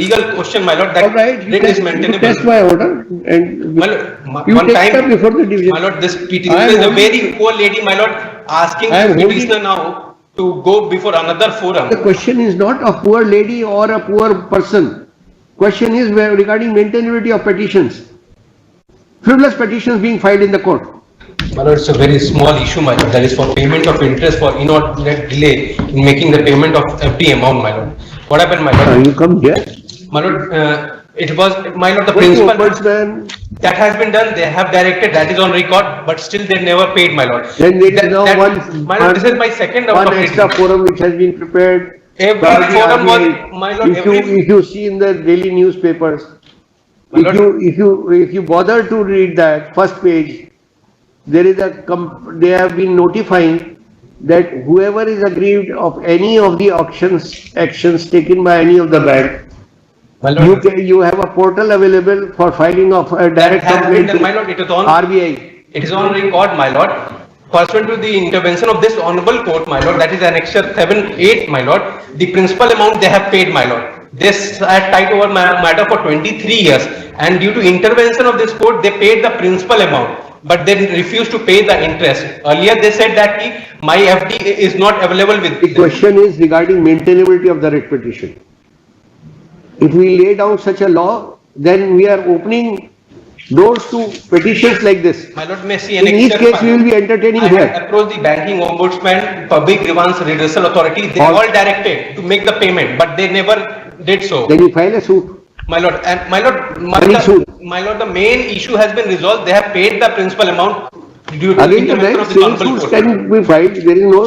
legal question, my lord, that All right, you writ is test, you maintainable. test my order and My lord, you one take time, up before the division. my lord, this I petitioner am is a holding- very poor lady, my lord, asking I am this holding- petitioner now to go before another forum. The question is not a poor lady or a poor person. Question is regarding maintainability of petitions. Frivolous petitions being filed in the court. My lord, it's a very small issue, my lord, that is for payment of interest for inordinate delay in making the payment of FD amount, my lord. What happened, my lord? You come here. My lord, it was, my lord, the Go to principal, ombudsman. that has been done, they have directed, that is on record, but still they never paid, my lord. Then there is That- now that- one. My lord, this is my second round One of extra litigation. forum which has been prepared. Every by the forum was, RBI. my lord, If you see in the daily newspapers, My if you bother to read that first page, there is they have been notifying that whoever is aggrieved of any of the actions taken by any of the bank, my lord, you have a portal available for filing of a that direct has been complaint done, to my lord, it is on, RBI. it is on record, my lord. Pursuant to the intervention of this honorable court, my lord, that is annexure 7-8, my lord, the principal amount they have paid, my lord. This had tied over matter for 23 years, and due to intervention of this court, they paid the principal amount, but they refused to pay the interest. Earlier they said that my FD is not available with The question is regarding maintainability of the writ petition. If we lay down such a law, then we are opening doors to petitions like this. My lord, may see In each annexure case, we will be entertaining I here. had approached the banking ombudsman, public grievance redressal authority, they all directed to make the payment, but they never did so. Then you file a suit. My lord, and my lord, Any suit. my lord, the main issue has been resolved, they have paid the principal amount due to the Again, the intervention bank of the civil honorable suits court. can be filed. There is no,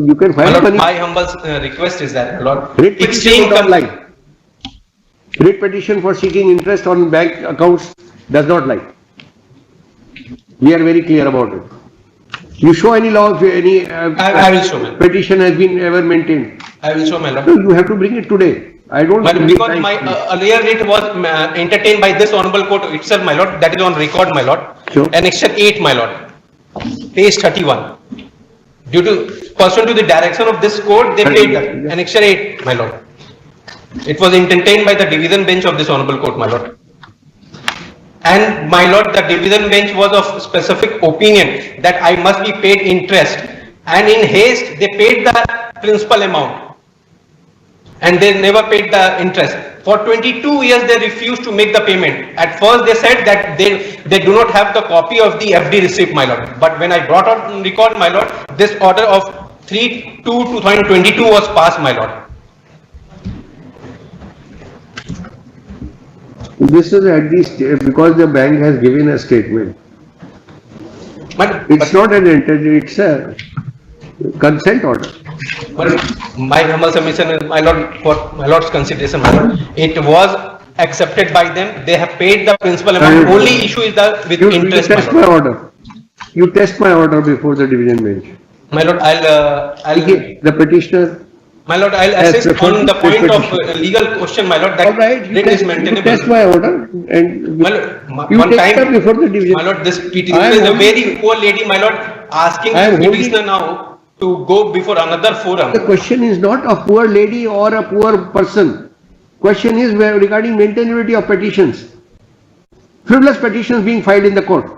you can My file lord, money. my humble request is that, my lord, Writ petition extreme does not lie. Writ petition for seeking interest on bank accounts does not lie. We are very clear about it. You show any law of any I will show, ma'am. petition has been ever maintained. I will show, my lord. No, you have to bring it today. I don't. But need because time. my earlier writ was entertained by this honorable court itself, my lord, that is on record, my lord. Sure. Annexure 8, my lord, page 31. Due to, pursuant to the direction of this court, they paid that. Annexure 8, my lord. It was entertained by the division bench of this honorable court, my lord. And my lord, the division bench was of specific opinion that I must be paid interest. And in haste, they paid the principal amount. And they never paid the interest. For 22 years, they refused to make the payment. At first, they said that they do not have the copy of the FD receipt, my lord. But when I brought out on record, my lord, this order of 3/2/2022 was passed, my lord. This is at least because the bank has given a statement. It's not an entity, it's a consent order. My humble submission is, my lord, for my lord's consideration, my lord, it was accepted by them. They have paid the principal amount. Only issue is the with interest, You my test lord. my order. You test my order before the division bench. My lord, The petitioner. My lord, I'll assist on the point of legal question, my lord, that All right, writ is maintainable. test my order and My lord, you one take time, up before the division. my lord, this petitioner is a very poor lady, my lord, asking I am this holding- petitioner now to go before another forum. The question is not a poor lady or a poor person. Question is regarding maintainability of petitions. Frivolous petitions being filed in the court.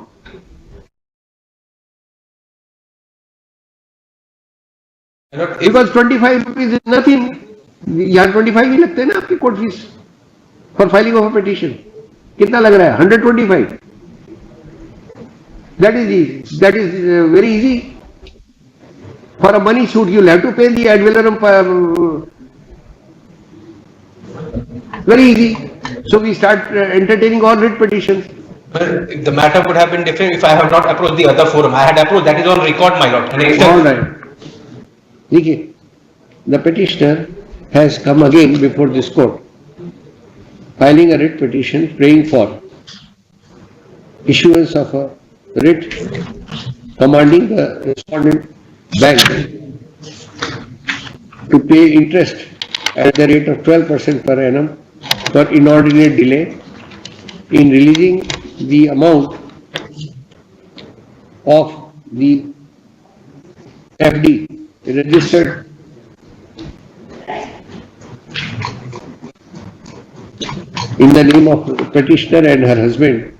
My lord, if Because 25 rupees is nothing. यहाँ 25 ही लगते हैं ना आपकी court fees for filing of a petition कितना लग रहा है 125 that is very easy for a money suit you'll have to pay the ad valorem very easy so we start entertaining all writ petitions. the matter would have been different if I have not approached the other forum. I had approached, that is on record, my lord. And All right. देखिए, the petitioner has come again before this court, filing a writ petition praying for issuance of a writ commanding the respondent bank to pay interest at the rate of 12% per annum for inordinate delay in releasing the amount of the FD registered in the name of petitioner and her husband,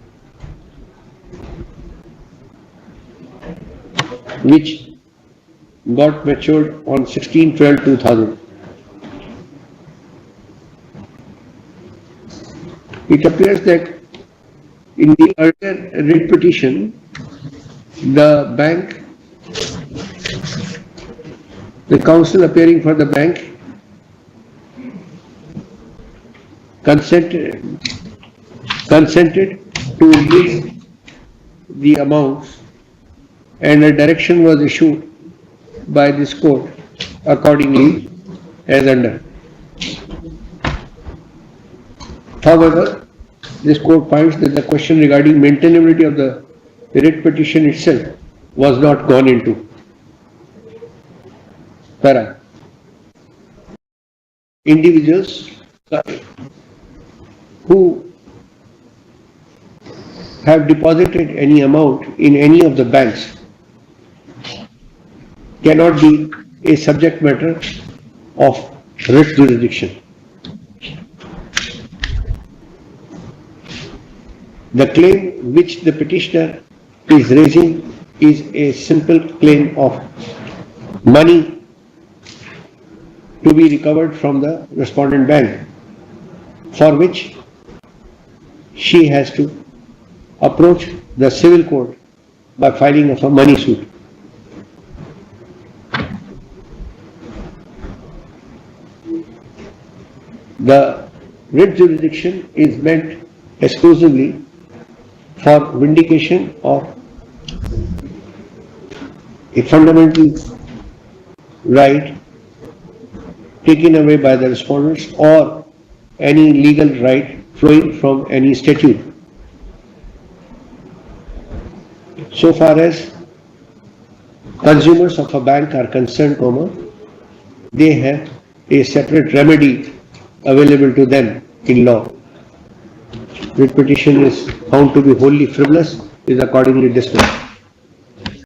which got matured on 16/12/2000. It appears that in the earlier writ petition, the bank, the counsel appearing for the bank consented to release the amounts, and a direction was issued by this court accordingly as under. However, this court finds that the question regarding maintainability of the writ petition itself was not gone into. Para. Individuals who have deposited any amount in any of the banks cannot be a subject matter of writ jurisdiction. The claim which the petitioner is raising is a simple claim of money to be recovered from the respondent bank, for which she has to approach the civil court by filing of a money suit. The writ jurisdiction is meant exclusively for vindication of a fundamental right taken away by the respondents or any legal right flowing from any statute. So far as consumers of a bank are concerned, they have a separate remedy available to them in law. Writ petition is found to be wholly frivolous, is accordingly dismissed.